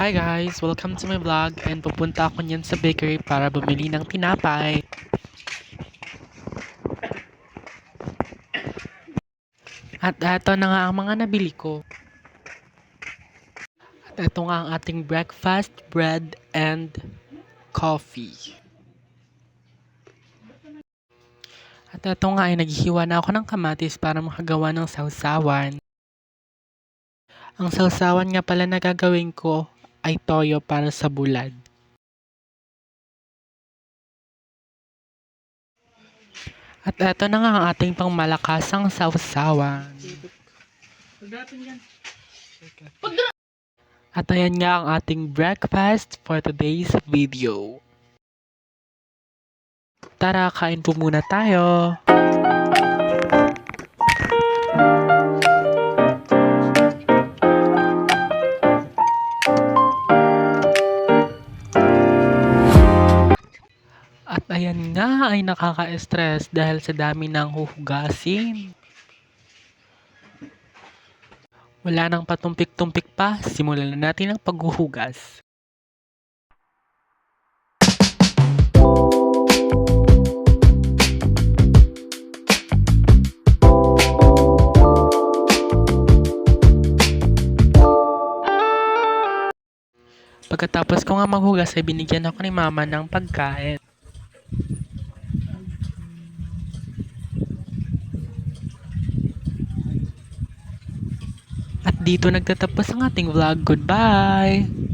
Hi guys! Welcome to my vlog and pupunta ako niyan sa bakery para bumili ng tinapay. At eto na nga ang mga nabili ko. At eto nga ang ating breakfast, bread, and coffee. At eto nga ay naghihiwa na ako ng kamatis para makagawa ng sausawan. Ang sausawan nga pala na gagawin ko ay toyo para sa bulad. At eto na nga ang ating pangmalakasang sausawan. At ayan nga ang ating breakfast for today's video. Tara, kain po muna tayo. At ayan nga ay nakaka-stress dahil sa dami ng huhugasin. Wala nang patumpik-tumpik pa, simulan na natin ang paghuhugas. Pagkatapos ko nga maghugas ay binigyan ako ni mama ng pagkain. At dito nagtatapos ang ating vlog. Goodbye!